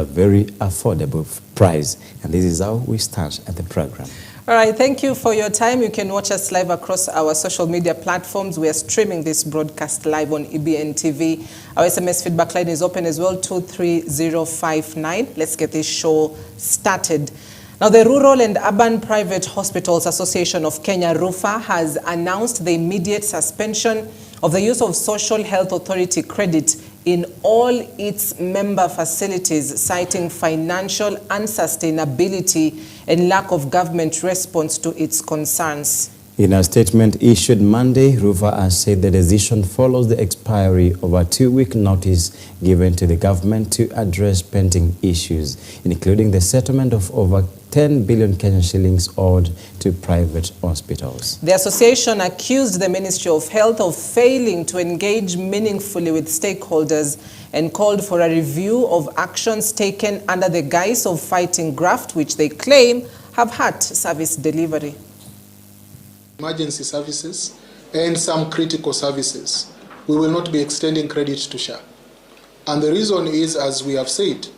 a very affordable price. And this is how we start at the program. All right, thank you for your time. You can watch us live across our social media platforms. We are streaming this broadcast live on EBN TV. Our SMS feedback line is open as well, 23059. Let's get this show started. Now, the Rural and Urban Private Hospitals Association of Kenya, RUFA, has announced the immediate suspension of the use of Social Health Authority credit in all its member facilities, citing financial unsustainability and lack of government response to its concerns. In a statement issued Monday, RUFA has said the decision follows the expiry of a 2-week notice given to the government to address pending issues, including the settlement of over 10 billion Kenyan shillings owed to private hospitals. The association accused the Ministry of Health of failing to engage meaningfully with stakeholders and called for a review of actions taken under the guise of fighting graft, which they claim have hurt service delivery. Emergency services and some critical services, we will not be extending credit to SHA. And the reason is, as we have said,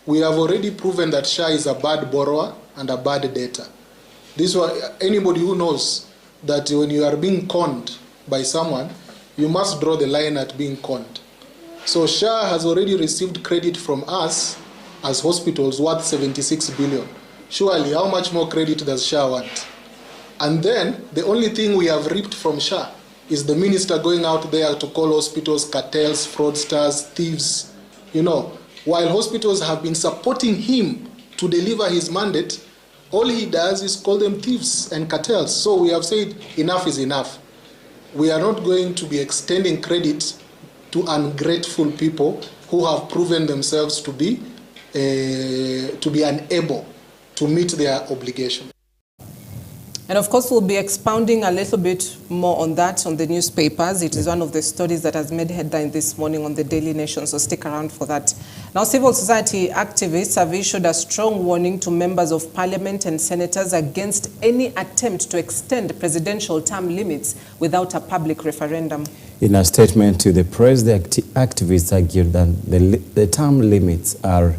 we have already proven that SHA is a bad borrower and a bad debtor. This was anybody who knows that when you are being conned by someone, you must draw the line at being conned. So SHA has already received credit from us as hospitals worth 76 billion. Surely, how much more credit does SHA want? And then the only thing we have reaped from SHA is the minister going out there to call hospitals cartels, fraudsters, thieves, while hospitals have been supporting him to deliver his mandate. All he does is call them thieves and cartels. So we have said enough is enough. We are not going to be extending credit to ungrateful people who have proven themselves to be unable to meet their obligation. And of course, we'll be expounding a little bit more on that on the newspapers. It is one of the stories that has made headline this morning on the Daily Nation, so stick around for that. Now, civil society activists have issued a strong warning to members of parliament and senators against any attempt to extend presidential term limits without a public referendum. In a statement to the press, the activists argued that the term limits are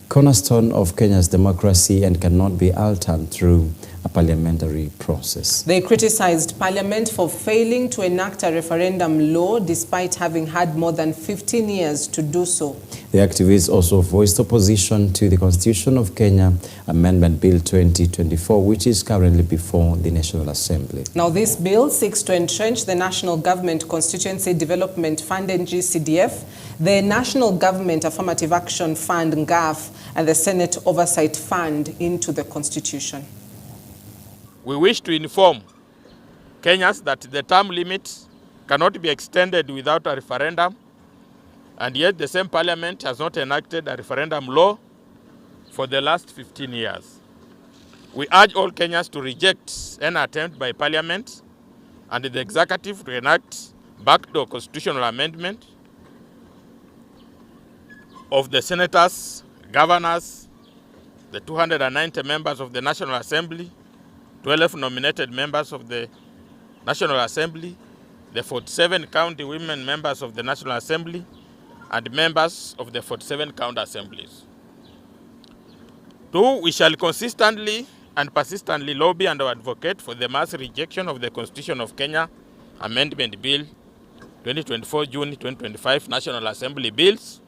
cornerstone of Kenya's democracy and cannot be altered through a parliamentary process. They criticized Parliament for failing to enact a referendum law despite having had more than 15 years to do so. The activists also voiced opposition to the Constitution of Kenya Amendment Bill 2024, which is currently before the National Assembly. Now, this bill seeks to entrench the National Government Constituency Development Fund, NGCDF, the National Government Affirmative Action Fund, NGAF, and the Senate Oversight Fund into the Constitution. We wish to inform Kenyans that the term limit cannot be extended without a referendum, and yet the same parliament has not enacted a referendum law for the last 15 years. We urge all Kenyans to reject any attempt by parliament and the executive to enact backdoor constitutional amendment of the senators, governors, the 290 members of the National Assembly, 12 nominated members of the National Assembly, the 47 county women members of the National Assembly, and members of the 47 county assemblies. 2, we shall consistently and persistently lobby and advocate for the mass rejection of the Constitution of Kenya Amendment Bill 2024 June 2025 National Assembly bills.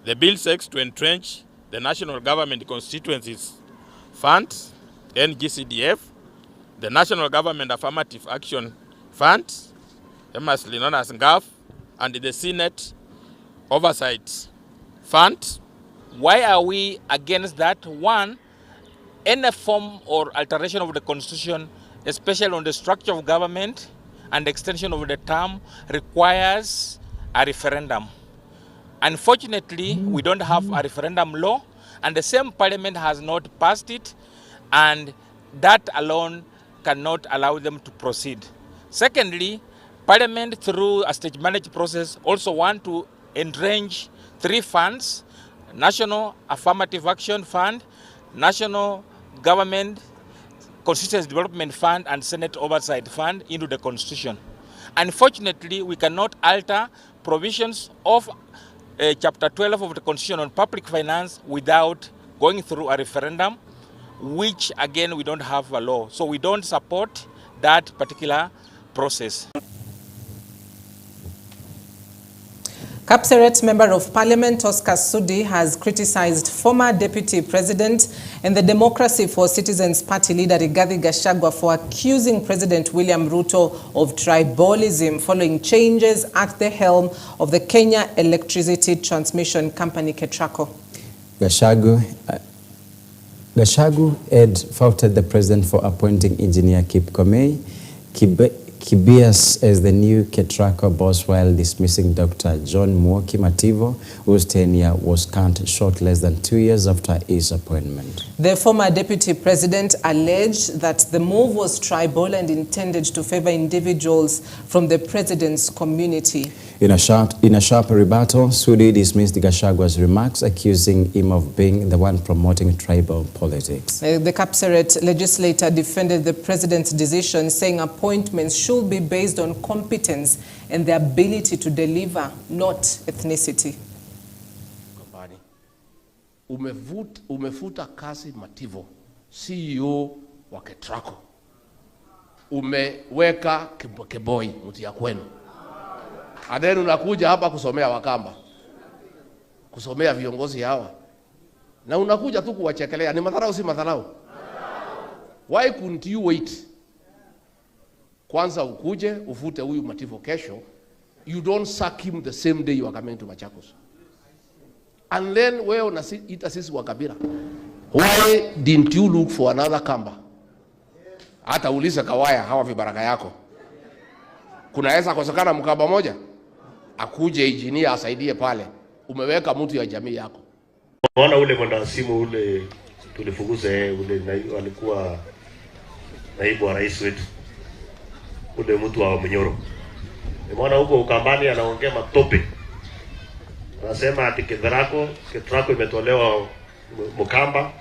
The bill seeks to entrench the National Government Constituencies Fund, NGCDF, the National Government Affirmative Action Fund, famously known as NGAF, and the Senate Oversight Fund. Why are we against that? One, any form or alteration of the Constitution, especially on the structure of government and extension of the term, requires a referendum. Unfortunately, we don't have a referendum law, and the same parliament has not passed it, and that alone cannot allow them to proceed. Secondly, Parliament, through a stage managed process, also want to entrench 3 funds: National Affirmative Action Fund, National Government Constituency Development Fund, and Senate Oversight Fund into the Constitution. Unfortunately, we cannot alter provisions of Chapter 12 of the Constitution on Public Finance without going through a referendum, which again we don't have a law. So we don't support that particular process. Kapseret Member of Parliament Oscar Sudi has criticized former Deputy President and the Democracy for Citizens Party leader Rigathi Gachagua for accusing President William Ruto of tribalism following changes at the helm of the Kenya Electricity Transmission Company, KETRACO. Gachagua had faulted the president for appointing engineer Kibias as the new KETRACO boss while dismissing Dr. John Mwoki Mativo, whose tenure was cut short less than 2 years after his appointment. The former deputy president alleged that the move was tribal and intended to favor individuals from the president's community. In a sharp rebuttal, Sudi dismissed Gachagua's remarks, accusing him of being the one promoting tribal politics. The Kapseret legislator defended the president's decision, saying appointments should be based on competence and the ability to deliver, not ethnicity. Umefuta kazi Mativo, CEO wa KETRACO. Umeweka Keboi, mtu ya kwenu. Adenu unakuja hapa kusomea Wakamba, kusomea viongozi hawa, na unakuja tu kuwachekelea. Ni madharau si madharau? Why couldn't you wait? Kwanza ukuje ufute huyu Mativo kesho. You don't sack him the same day you are coming to Machakos. And then wewe unaita sisi wa kabila. Why didn't you look for another Kamba? Hata uliza Kawaya hawa vibaraka yako. Kunaweza kosekana Mkamba moja? Akuje engineer asaidie pale. Umeweka mtu ya jamii yako. Unaona ule mwenda simu ule tulifukuza ule alikuwa naibu wa rais wetu. Ule mtu wa Mnyoro. Nimeona huko Ukambani anaongea matope. Anasema ati KETRACO imetolewa Mkamba,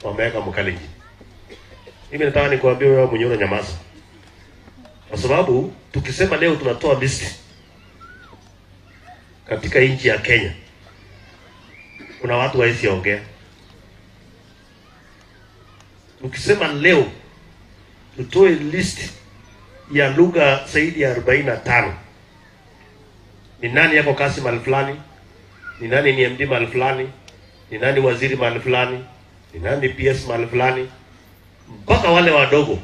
wameweka Mkalenjin. Mimi nataka nikuambie wewe Mnyoro, nyamaza. Kwa sababu tukisema leo tunatoa list katika nchi ya Kenya, kuna watu waisiongea. Tukisema leo tutoe list ya lugha zaidi ya 45, ni nani yako kasi mahali fulani, ni nani ni MD mahali fulani, ni nani waziri mahali fulani, ni nani PS mahali fulani, mpaka wale wadogo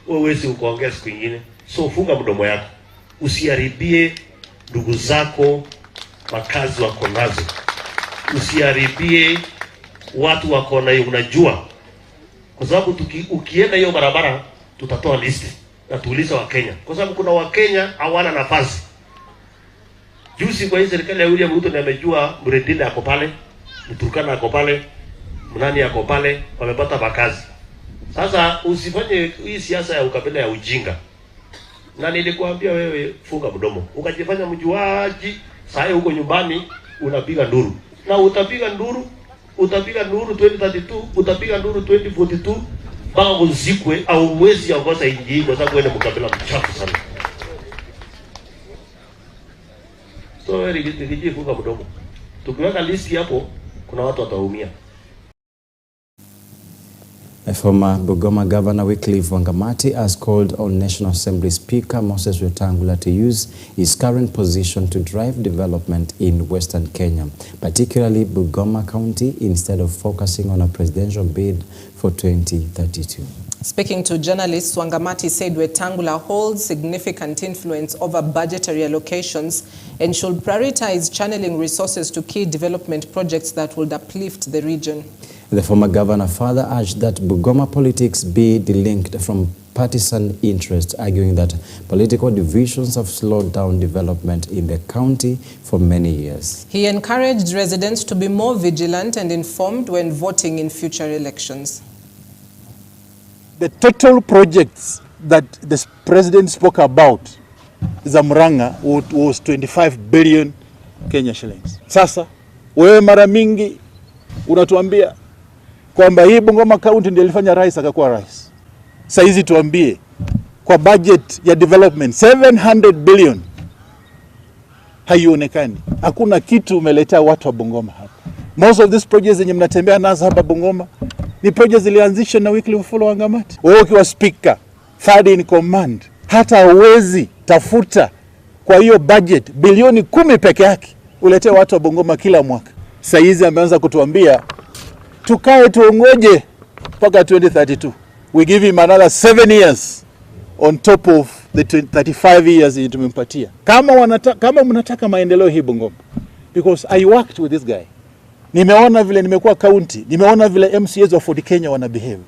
wewe ukaongea siku nyingine. So funga mdomo yako, usiharibie ndugu zako makazi wako nazo, usiharibie watu wako na unajua, kwa sababu ukienda hiyo barabara tutatoa list na tuuliza wa Kenya, kwa sababu kuna wa Kenya hawana nafasi. Juzi kwa hii serikali ya William Ruto amejua Mrendile ako pale, Mturkana ako pale, Mnani ako pale, wamepata makazi. Sasa usifanye hii siasa ya ukabila ya ujinga. Na nilikuambia wewe funga mdomo. Ukajifanya mjuaji, sasa huko nyumbani unapiga nduru. Na utapiga nduru 2032, utapiga nduru 2042, mpaka uzikwe au uwezi ongoza inji kwa sababu wewe ni mkabila mchafu sana. So wewe funga mdomo. Tukiweka listi hapo kuna watu wataumia. A former Bungoma Governor Wycliffe Wangamati has called on National Assembly Speaker Moses Wetangula to use his current position to drive development in Western Kenya, particularly Bungoma County, instead of focusing on a presidential bid for 2032. Speaking to journalists, Wangamati said Wetangula holds significant influence over budgetary allocations and should prioritize channeling resources to key development projects that would uplift the region. The former governor further urged that Bungoma politics be delinked from partisan interest, arguing that political divisions have slowed down development in the county for many years. He encouraged residents to be more vigilant and informed when voting in future elections. The total projects that the president spoke about, Zamranga, was 25 billion Kenya shillings. Sasa, wewe mara mingi unatuambia kwamba hii Bungoma County ndio ilifanya rais akakuwa rais. Sasa hizi tuambie kwa budget ya development 700 billion haionekani. Hakuna kitu umeletea watu wa Bungoma hapa. Most of these projects zenye mnatembea nazo hapa Bungoma ni projects zilianzishwa na Wycliffe Ofolo Wangamati. Wewe ukiwa speaker, third in command, hata huwezi tafuta kwa hiyo budget bilioni 10 peke yake uletee watu wa Bungoma kila mwaka. Sasa hizi ameanza kutuambia tukae tuongoje mpaka 2032. We give him another 7 years on top of the 35 years that tumempatia. Kama mnataka maendeleo hii Bungoma, because I worked with this guy. Nimeona vile nimekuwa county, nimeona vile MCAs wa Ford Kenya wana behave.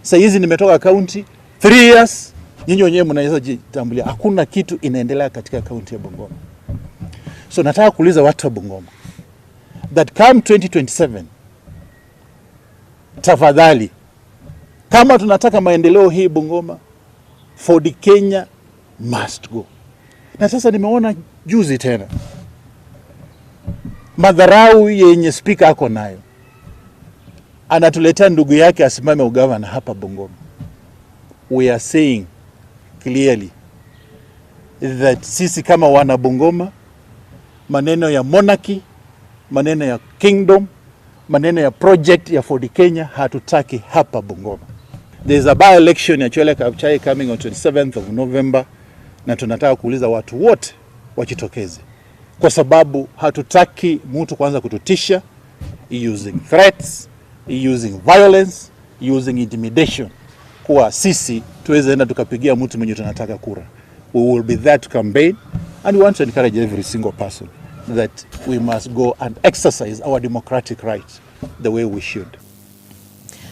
Sasa hizi nimetoka county 3 years, nyinyi wenyewe mnaweza jitambulia hakuna kitu inaendelea katika county ya Bungoma. So nataka kuuliza watu wa Bungoma that come 2027, tafadhali, kama tunataka maendeleo hii Bungoma, Ford Kenya must go. Na sasa nimeona juzi tena madharau yenye speaker ako nayo, anatuletea ndugu yake asimame ugavana hapa Bungoma. We are saying clearly that sisi kama wana Bungoma, maneno ya monarchy, maneno ya kingdom, maneno ya project ya Ford Kenya hatutaki hapa Bungoma. There is a by-election ya Chwele Kabuchai coming on 27th of November, na tunataka kuuliza watu wote wajitokeze, kwa sababu hatutaki mtu kwanza kututisha using threats, using violence, using intimidation kwa sisi tuweze enda tukapigia mtu mwenye tunataka kura. We will be there to campaign, and we want to encourage every single person that we must go and exercise our democratic rights the way we should.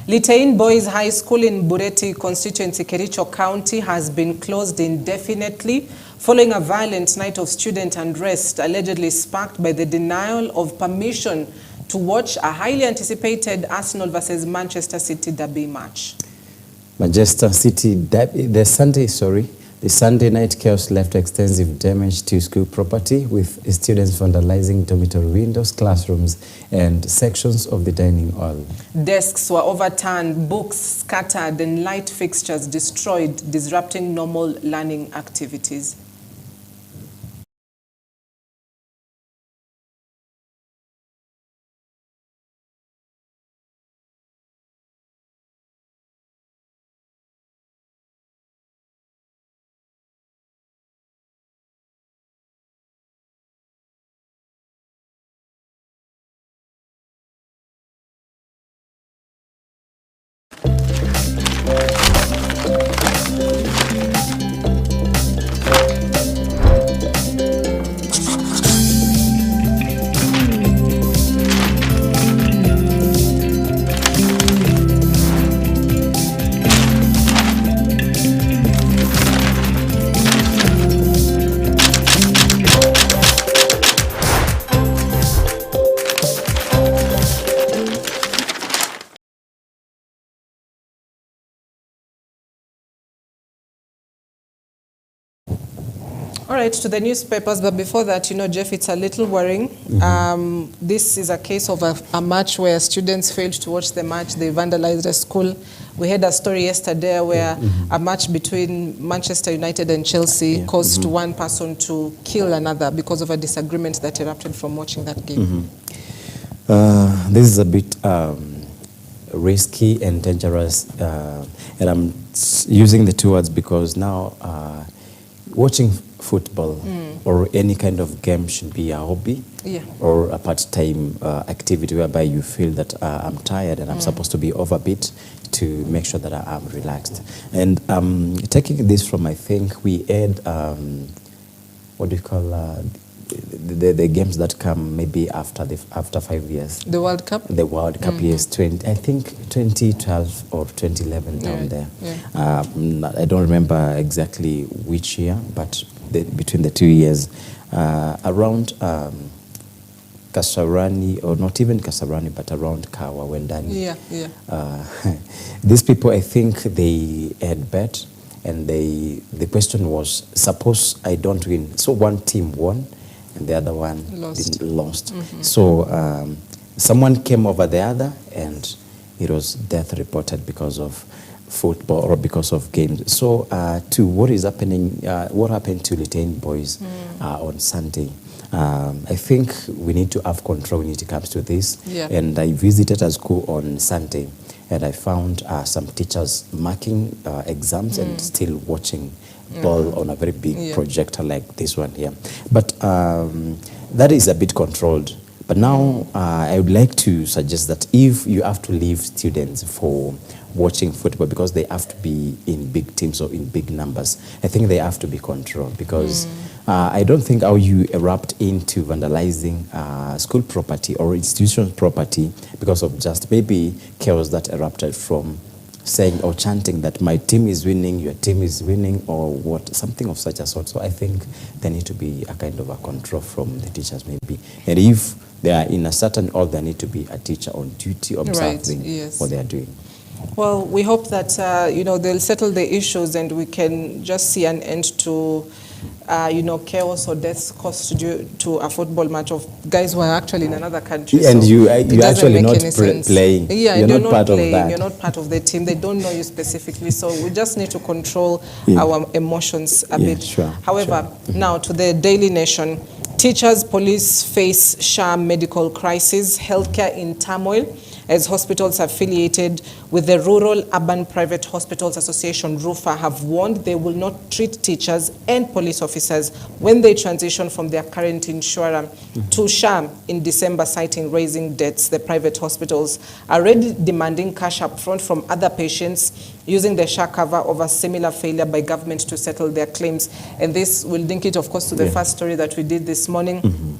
Litein Boys High School in Bureti constituency, Kericho County, has been closed indefinitely following a violent night of student unrest allegedly sparked by the denial of permission to watch a highly anticipated Arsenal versus Manchester City derby match. Manchester City derby, the Sunday night chaos left extensive damage to school property, with students vandalizing dormitory windows, classrooms, and sections of the dining hall. Desks were overturned, books scattered, and light fixtures destroyed, disrupting normal learning activities. All right, to the newspapers, but before that, you know, Jeff, it's a little worrying. This is a case of a match where students failed to watch the match. They vandalized a school. We had a story yesterday where a match between Manchester United and Chelsea caused one person to kill another because of a disagreement that erupted from watching that game. This is a bit risky and dangerous, and I'm using the two words because now watching football or any kind of game should be a hobby or a part-time activity whereby you feel that I'm tired and I'm supposed to be overbeat to make sure that I'm relaxed. And taking this from, I think we had, what do you call, the games that come maybe after 5 years. The World Cup? The World Cup, yes. I think 2012 or 2011 down there. I don't remember exactly which year, but between the 2 years, around Kasarani, or not even Kasarani, but around Kawa, Wendani. These people, I think they had bet, and the question was, suppose I don't win. So one team won, and the other one lost. So someone came over the other, and it was death reported because of football or because of games. So to what is happening, what happened to Litein Boys on Sunday? I think we need to have control when it comes to this. Yeah. And I visited a school on Sunday, and I found some teachers marking exams and still watching ball on a very big projector like this one here. But that is a bit controlled. But now I would like to suggest that if you have to leave students for watching football because they have to be in big teams or in big numbers, I think they have to be controlled, because I don't think how you erupt into vandalizing school property or institution property because of just maybe chaos that erupted from saying or chanting that my team is winning, your team is winning, or what, something of such a sort. So I think there need to be a kind of a control from the teachers maybe. And if they are in a certain hall, there need to be a teacher on duty observing what they are doing. Well, we hope that, you know, they'll settle the issues and we can just see an end to, you know, chaos or deaths caused due to a football match of guys who are actually in another country. And so you're it actually doesn't not make any sense. playing. Yeah, you're not part playing, of that. You're not part of the team. They don't know you specifically. So we just need to control our emotions a bit. Sure, However, now to the Daily Nation. Teachers, police face SHA medical crisis, healthcare in turmoil as hospitals affiliated with the Rural Urban Private Hospitals Association, RUFA, have warned they will not treat teachers and police officers when they transition from their current insurer to SHA in December, citing raising debts. The private hospitals are already demanding cash upfront from other patients using the SHA cover over similar failure by government to settle their claims. And this will link it, of course, to the first story that we did this morning.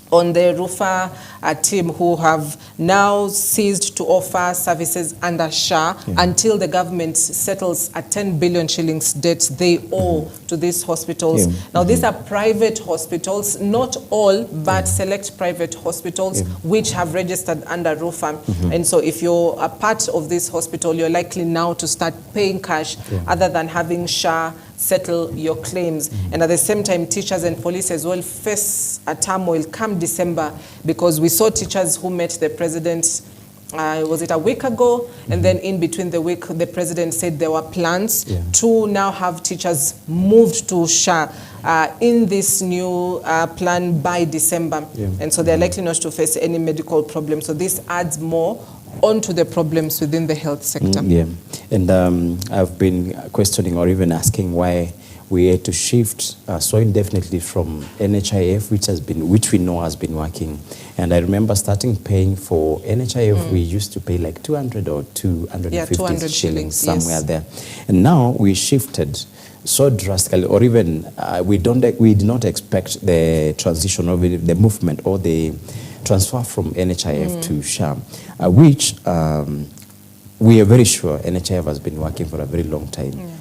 On the RUFA team, who have now ceased to offer services under SHA until the government settles a 10 billion shillings debt they owe to these hospitals. Now, these are private hospitals, not all, but select private hospitals which have registered under RUFA. And so if you're a part of this hospital, you're likely now to start paying cash other than having SHA settle your claims. And at the same time, teachers and police as well face a turmoil come December, because we saw teachers who met the president, was it a week ago? And then in between the week, the president said there were plans to now have teachers moved to SHA in this new plan by December. And so they're likely not to face any medical problems. So this adds more onto the problems within the health sector. And I've been questioning or even asking why we had to shift so indefinitely from NHIF, which we know has been working. And I remember starting paying for NHIF, we used to pay like 200 or 250 200 shillings somewhere there. And now we shifted so drastically, or even we did not expect the transition of the movement or the transfer from NHIF to SHA, which we are very sure NHIF has been working for a very long time.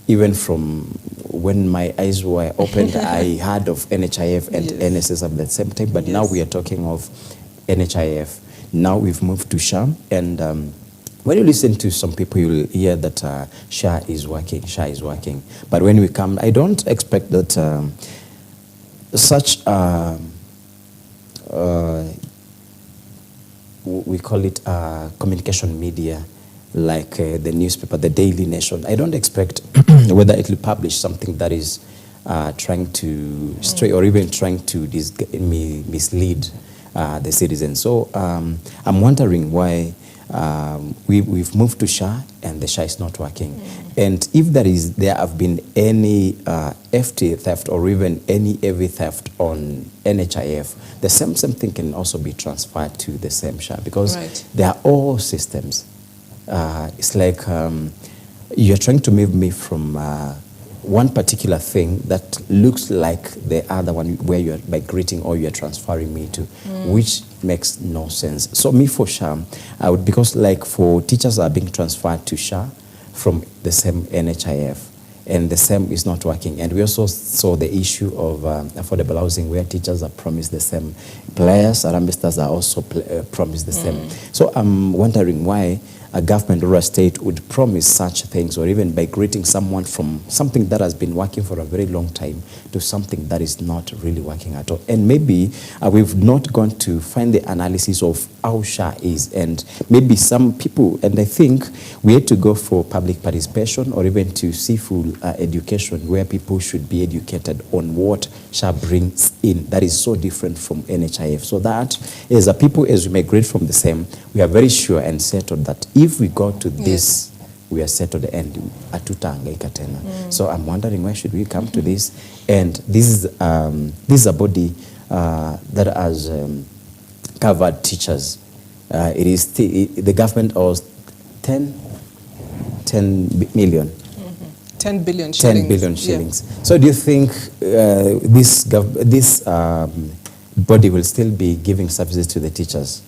Even from when my eyes were opened, I heard of NHIF and NSS at the same time, but now we are talking of NHIF. Now we've moved to SHA, and when you listen to some people, you'll hear that SHA is working, SHA is working. But when we come, I don't expect that such we call it communication media, like the newspaper, the Daily Nation. I don't expect whether it will publish something that is trying to stray or even trying to mislead the citizens. So I'm wondering why we've moved to SHA and the SHA is not working. And if there have been any FT theft or even any heavy theft on NHIF, the same thing can also be transferred to the same SHA, because they are all systems. It's like you're trying to move me from one particular thing that looks like the other one where you're migrating or you're transferring me to, which makes no sense. So me for SHA, because like for teachers are being transferred to SHA from the same NHIF, and the same is not working. And we also saw the issue of affordable housing, where teachers are promised the same, players, Harambee Stars are also promised the same. So I'm wondering why a government or a state would promise such things, or even by creating someone from something that has been working for a very long time to something that is not really working at all. And maybe we've not gone to find the analysis of how SHA is, and maybe some people, and I think we had to go for public participation or even to see full education, where people should be educated on what SHA brings in that is so different from NHIF. So that as a people, as we migrate from the same, we are very sure and settled that if we go to this, we are settled and atutangaika tena. So I'm wondering, why should we come to this? And this is a body that has covered teachers. It is the government owes 10 million. 10 billion shillings. 10 billion shillings. Yeah. So do you think this body will still be giving services to the teachers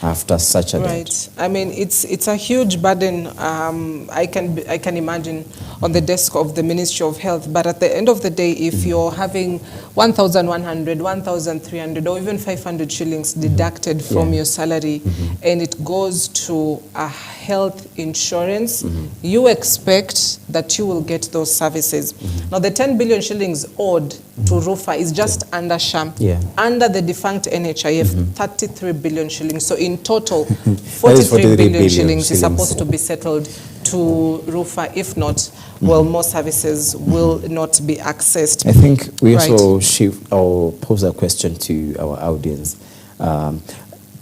after such a right? I mean, it's a huge burden. I can imagine on the desk of the Ministry of Health. But at the end of the day, if you're having 1,100, 1,300, or even 500 shillings deducted from your salary, and it goes to a health insurance, you expect that you will get those services. Now, the 10 billion shillings owed to RUFA is just under SHAM. Under the defunct NHIF, 33 billion shillings. So in total, 43 billion shillings is supposed to be settled to RUFA. If not, well, more services will not be accessed. I think we also shift or pose a question to our audience.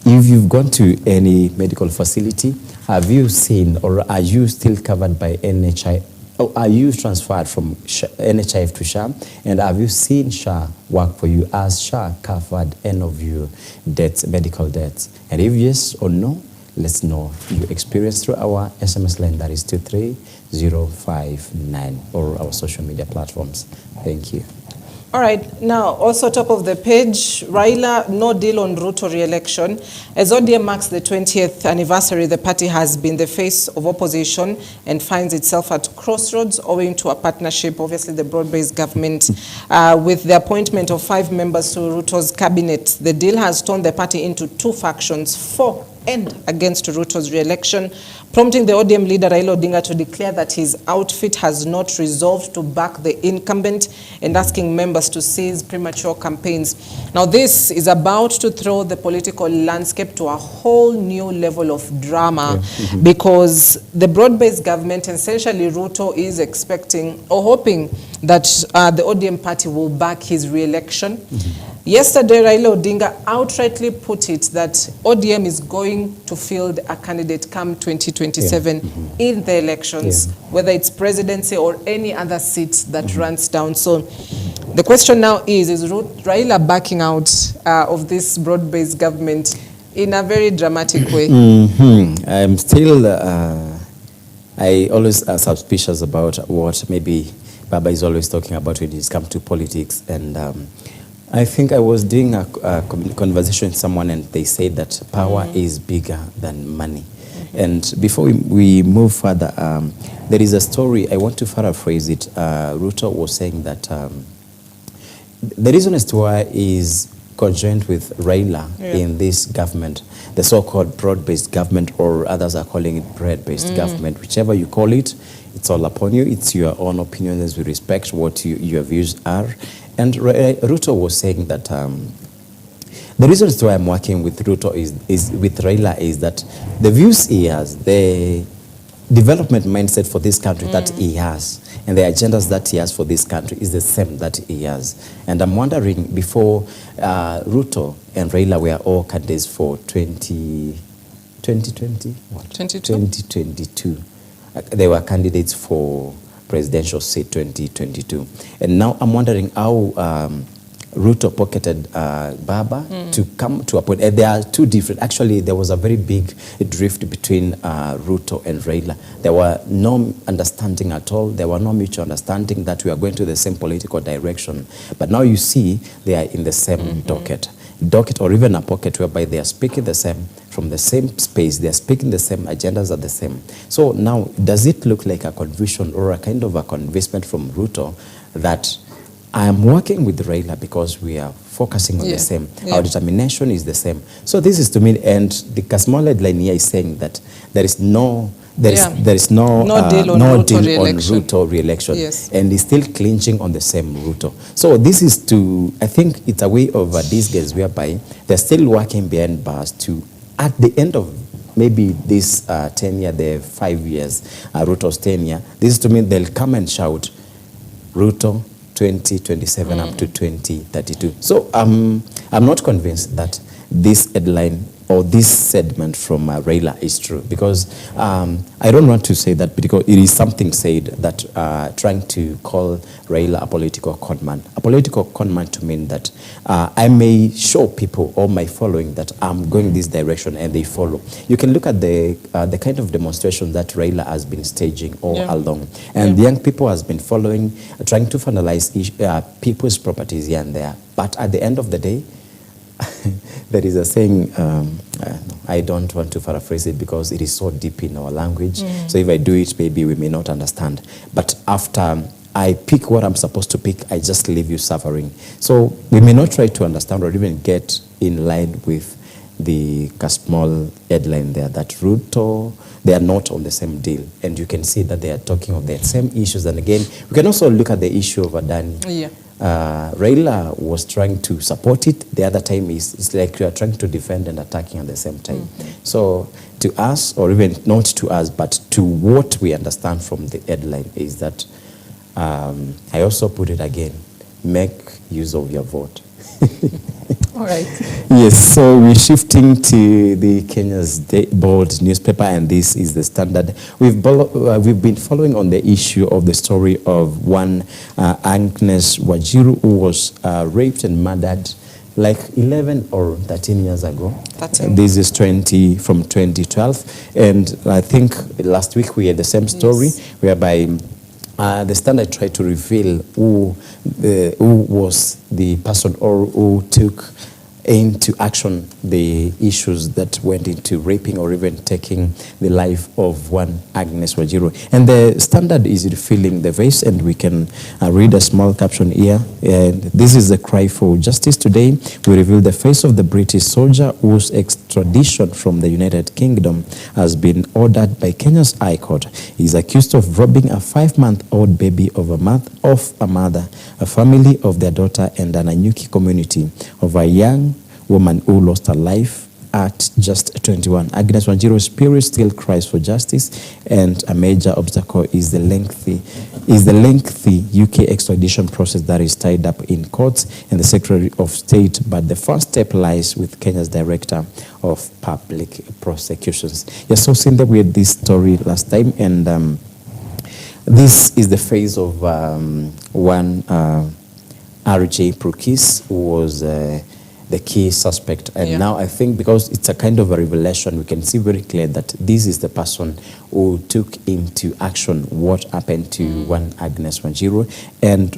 If you've gone to any medical facility, have you seen, or are you still covered by NHI, or are you transferred from NHIF to SHA? And have you seen SHA work for you as SHA covered any of your debts, medical debts? And if yes or no, let's know your experience through our SMS line, that is 23059, or our social media platforms. Thank you. All right, now also top of the page, Raila, no deal on Ruto re-election. As ODM marks the 20th anniversary, the party has been the face of opposition and finds itself at crossroads owing to a partnership, obviously the broad-based government, with the appointment of 5 members to Ruto's cabinet. The deal has torn the party into 2 factions, for and against Ruto's re-election, prompting the ODM leader Raila Odinga to declare that his outfit has not resolved to back the incumbent and asking members to cease premature campaigns. Now, this is about to throw the political landscape to a whole new level of drama because the broad-based government, essentially Ruto, is expecting or hoping that the ODM party will back his re-election. Yesterday, Raila Odinga outrightly put it that ODM is going to field a candidate come 2027 in the elections, whether it's presidency or any other seat that runs down. So the question now is Raila backing out of this broad-based government in a very dramatic way? I'm still, I always are suspicious about what maybe Baba is always talking about when it's come to politics. And I think I was doing a conversation with someone and they said that power is bigger than money. And before we move further, there is a story, I want to paraphrase it. Ruto was saying that the reason as to why is conjoined with Raila in this government, the so-called broad-based government, or others are calling it bread-based government, whichever you call it, it's all upon you. It's your own opinion, as we respect what your views are. And Ruto was saying that the reason why I'm working with Ruto is with Raila is that the views he has, the development mindset for this country that he has, and the agendas that he has for this country is the same that he has. And I'm wondering, before Ruto and Raila were all candidates for 2022. They were candidates for presidential seat 2022. And now I'm wondering how Ruto pocketed Baba to come to a point. And there are 2 different, actually there was a very big drift between Ruto and Raila. There were no understanding at all. There were no mutual understanding that we are going to the same political direction. But now you see they are in the same docket, or even a pocket whereby they are speaking the same, from the same space, they are speaking the same, agendas are the same. So now, does it look like a confusion or a kind of a convincement from Ruto that I am working with Raila because we are focusing on the same, our determination is the same? So this is to me, and the Kasmola line here is saying that there is no deal on Ruto re-election, and he's still clinching on the same Ruto. So this is to, I think it's a way of these guys whereby they're still working behind bars to, at the end of maybe this tenure, the 5 years, Ruto's tenure, this is to me, they'll come and shout, Ruto, 2027 up to 2032. So I'm not convinced that this headline or this segment from Raila is true, because I don't want to say that, because it is something said that trying to call Raila a political conman. A political conman to mean that I may show people or my following that I'm going this direction and they follow. You can look at the kind of demonstration that Raila has been staging all along, and the young people has been following, trying to vandalize people's properties here and there. But at the end of the day, there is a saying, I don't want to paraphrase it because it is so deep in our language. So if I do it, maybe we may not understand. But after I pick what I'm supposed to pick, I just leave you suffering. So we may not try to understand or even get in line with the small headline there, that Ruto, they are not on the same deal. And you can see that they are talking of the same issues. And again, we can also look at the issue of Adani. Yeah. Raila was trying to support it. The other time it's like you are trying to defend and attacking at the same time. So to us, or even not to us, but to what we understand from the headline is that, I also put it again, make use of your vote. All right. Yes, so we're shifting to the Kenya's bold newspaper, and this is the Standard. We've been following on the issue of the story of one Agnes Wajiru, who was raped and murdered like 11 or 13 years ago. 13. This is from 2012. And I think last week we had the same story, whereby the Standard tried to reveal who was the person or who took into action the issues that went into raping or even taking the life of one Agnes Wajiru. And the Standard is revealing the face, and we can read a small caption here. And this is the cry for justice. Today, we reveal the face of the British soldier whose extradition from the United Kingdom has been ordered by Kenya's High Court. He is accused of robbing a 5-month-old baby of a mother, a family of their daughter, and an Anyuki community of a young woman who lost her life at just 21. Agnes Wanjiru's spirit still cries for justice, and a major obstacle is the lengthy UK extradition process that is tied up in courts and the Secretary of State. But the first step lies with Kenya's Director of Public Prosecutions. Yes, so since we had this story last time, and this is the phase of one RJ Prukis, who was the key suspect. And now I think, because it's a kind of a revelation, we can see very clear that this is the person who took into action what happened to one Agnes Wanjiru. And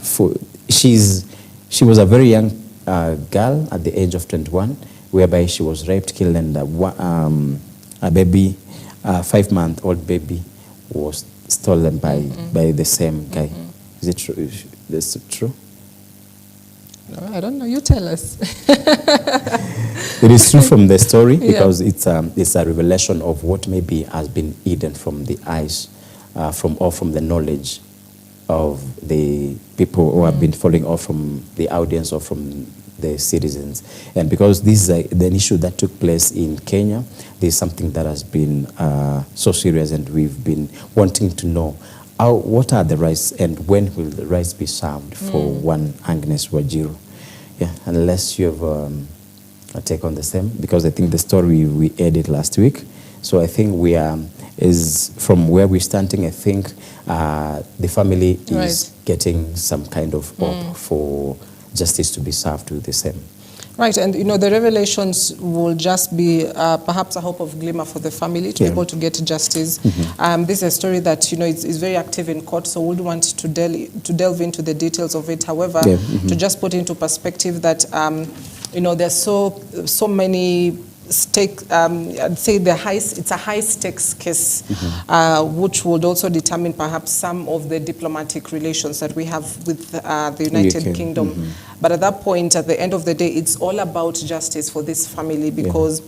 she was a very young girl at the age of 21, whereby she was raped, killed, and a baby, a 5-month-old baby, was stolen by the same guy. Is it true? Is it true? No, I don't know. You tell us. It is true from the story, because it's a revelation of what maybe has been hidden from the eyes, from the knowledge of the people who have been following, or from the audience, or from the citizens. And because this is an issue that took place in Kenya, this is something that has been so serious, and we've been wanting to know what are the rights, and when will the rights be served for one Agnes Wajiru? Yeah, unless you have a take on the same, because I think the story we aired last week. So I think we is from where we're standing. I think the family is getting some kind of hope for justice to be served with the same. Right, and the revelations will just be perhaps a hope of glimmer for the family to be able to get justice. This is a story that is very active in court, so we would want to delve into the details of it. However, to just put into perspective that there's so many stake. I'd say it's a high stakes case, which would also determine perhaps some of the diplomatic relations that we have with the United Kingdom. But at that point, at the end of the day, it's all about justice for this family, because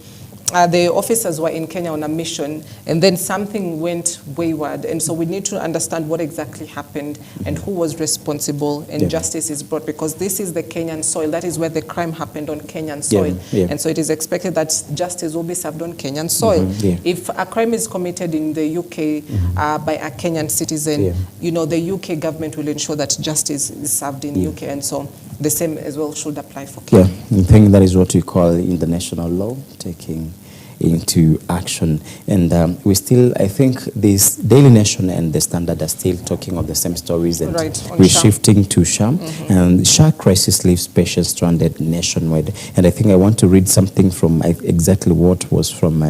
the officers were in Kenya on a mission, and then something went wayward. And so we need to understand what exactly happened and who was responsible, and justice is brought, because this is the Kenyan soil. That is where the crime happened, on Kenyan soil. And so it is expected that justice will be served on Kenyan soil. If a crime is committed in the UK by a Kenyan citizen, you know, the UK government will ensure that justice is served in UK, and so the same as well should apply for Kenya. I think that is what we call international law taking into action. And we still, I think this Daily Nation and the Standard are still talking of the same stories, and we're shifting to SHA. And SHA crisis leaves patients stranded nationwide. And I think I want to read something from exactly what was from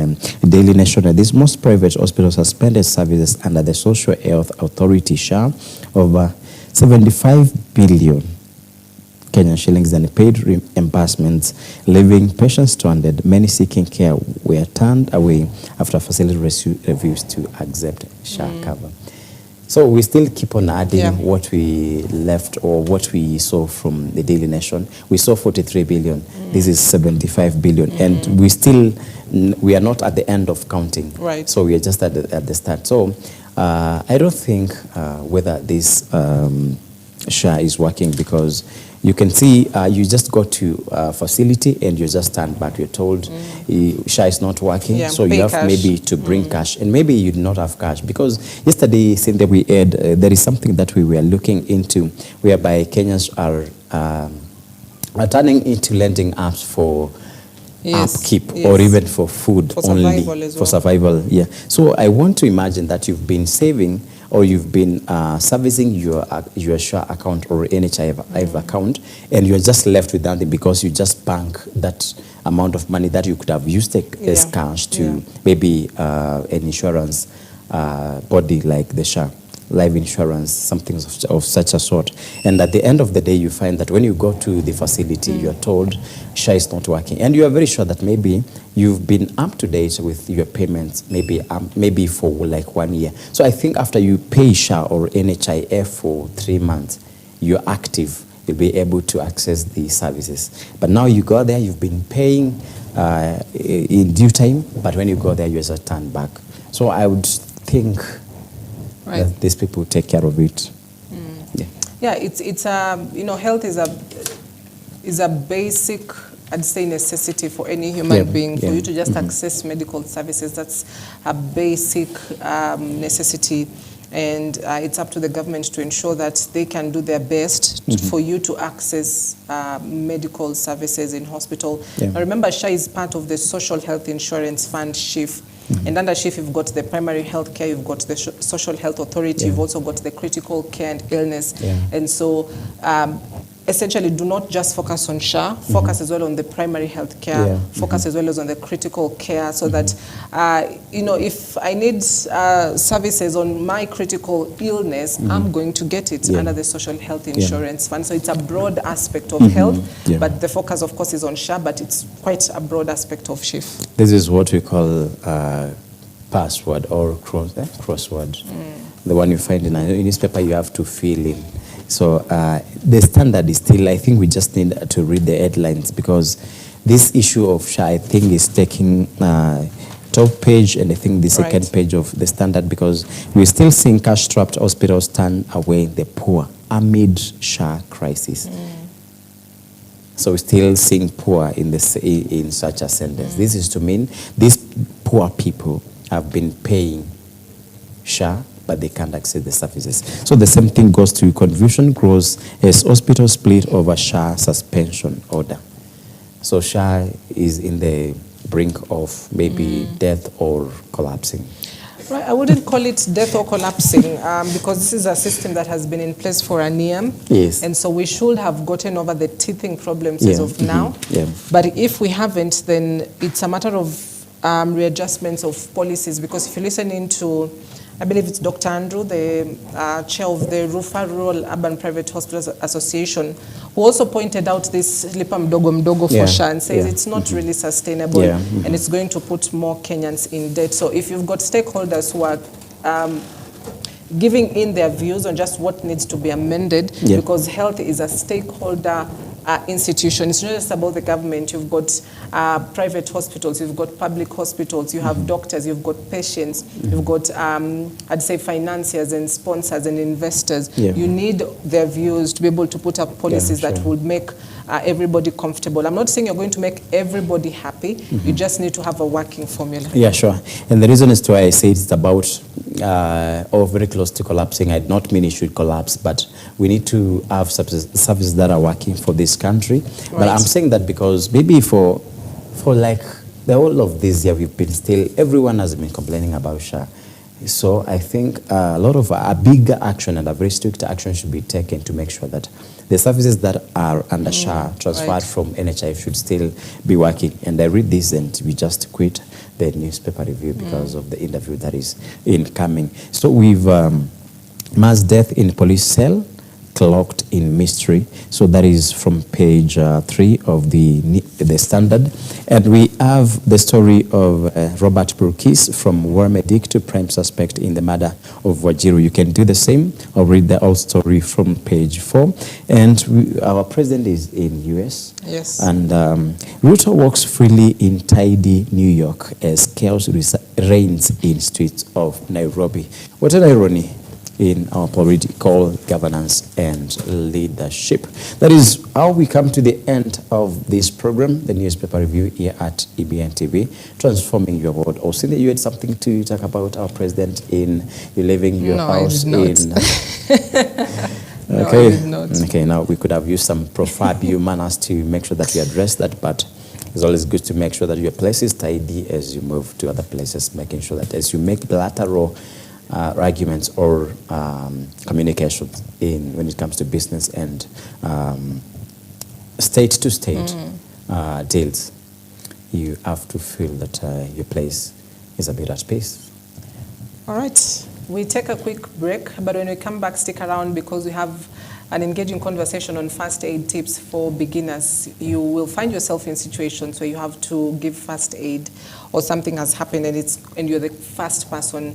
Daily Nation. These most private hospitals suspended services under the Social Health Authority, SHA, over 75 billion Kenyan shillings and paid reimbursements, leaving patients stranded. Many seeking care were turned away after facility reviews to accept SHA cover. So we still keep on adding what we left, or what we saw from the Daily Nation. We saw 43 billion. This is 75 billion. And we are not at the end of counting. So we are just at the start. So I don't think whether this SHA is working, because you can see you just go to a facility and you just stand back. You're told SHA is not working, so you have maybe to bring cash, and maybe you do not have cash. Because yesterday, since that we had, there is something that we were looking into, whereby Kenyans are turning into lending apps for upkeep, or even for food, for only for survival. So I want to imagine that you've been saving, or you've been servicing your SHA account or NHIF account, and you're just left with nothing, because you just bank that amount of money that you could have used as cash to maybe an insurance body like the SHA, life insurance, something of such a sort. And at the end of the day, you find that when you go to the facility, you're told SHA is not working. And you are very sure that maybe you've been up to date with your payments, maybe for like 1 year. So I think after you pay SHA or NHIF for 3 months, you're active, you'll be able to access the services. But now you go there, you've been paying in due time, but when you go there, you just turn back. So I would think that these people take care of it. It's you know, health is a basic, I'd say, necessity for any human being. For you to just access medical services, that's a basic necessity. And it's up to the government to ensure that they can do their best for you to access medical services in hospital. Now remember, SHA is part of the Social Health Insurance Fund, SHIF. And under SHIF, you've got the primary health care, you've got the Social Health Authority, you've also got the critical care and illness. And so essentially, do not just focus on SHA, focus as well on the primary health care, focus as well as on the critical care, so that, you know, if I need services on my critical illness, I'm going to get it under the Social Health Insurance Fund. So it's a broad aspect of health, but the focus, of course, is on SHA, but it's quite a broad aspect of SHIF. This is what we call password or crossword. The one you find in a newspaper, you have to fill in. So the standard is still, I think we just need to read the headlines, because this issue of SHA, I think, is taking top page, and I think the second page of the standard, because we're still seeing cash-strapped hospitals turn away the poor amid SHA crisis. So we're still seeing poor in such a sentence. This is to mean these poor people have been paying SHA, but they can't access the services. So the same thing goes to confusion grows as hospitals split over SHA suspension order. So SHA is in the brink of maybe death or collapsing. Right, I wouldn't call it death or collapsing, because this is a system that has been in place for a year. And so we should have gotten over the teething problems as of now. But if we haven't, then it's a matter of readjustments of policies, because if you listen into, I believe it's Dr. Andrew, the chair of the Rural Urban Private Hospitals Association, who also pointed out this lipa mdogo for SHA, and says it's not really sustainable, and it's going to put more Kenyans in debt. So if you've got stakeholders who are giving in their views on just what needs to be amended, because health is a stakeholder institution. It's not just about the government. You've got private hospitals, you've got public hospitals, you have doctors, you've got patients, you've got, I'd say, financiers and sponsors and investors. You need their views to be able to put up policies that will make everybody comfortable. I'm not saying you're going to make everybody happy. You just need to have a working formula. Yeah, sure. And the reason as to why I say it's about or very close to collapsing, I do not mean it should collapse, but we need to have services that are working for this country. Right. But I'm saying that because maybe for like the whole of this year, we've been still, everyone has been complaining about SHA. So I think a lot of a bigger action and a very strict action should be taken to make sure that the services that are under SHA transferred from NHIF should still be working. And I read this and we just quit the newspaper review because of the interview that is incoming. So we've mass death in police cell clocked in mystery. So that is from page 3 of the Standard. And we have the story of Robert Burkis from Warmedic to prime suspect in the murder of Wajiru. You can do the same or read the whole story from page 4. And our president is in US. Yes. And Ruto walks freely in tidy New York as chaos reigns in streets of Nairobi. What an irony in our political governance and leadership. That is how we come to the end of this program, the newspaper review here at EBN TV, transforming your world. Or Cindy, you had something to talk about our president in you leaving your house in. No, I did not. Okay, now we could have used some proverbial manners to make sure that we address that, but it's always good to make sure that your place is tidy as you move to other places, making sure that as you make bilateral arguments or communications when it comes to business and state-to-state deals, you have to feel that your place is a bit at peace. All right. We take a quick break, but when we come back, stick around because we have an engaging conversation on first aid tips for beginners. You will find yourself in situations where you have to give first aid or something has happened and you're the first person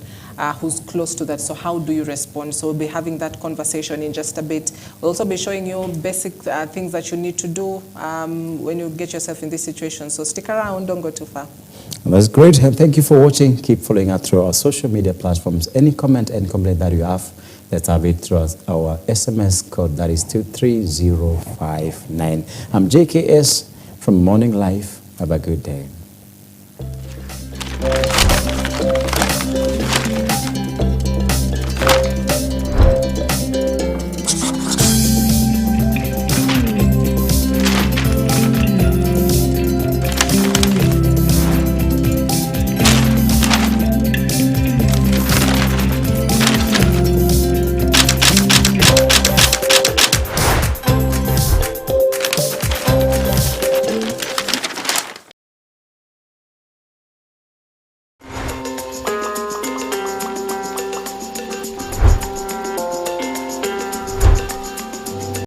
who's close to that. So how do you respond? So we'll be having that conversation in just a bit. We'll also be showing you basic things that you need to do when you get yourself in this situation. So stick around, don't go too far. That's great. And thank you for watching. Keep following us through our social media platforms. Any comment, any complaint that you have, let's have it through our SMS code, that is 23059. I'm JKS from Morning Life. Have a good day.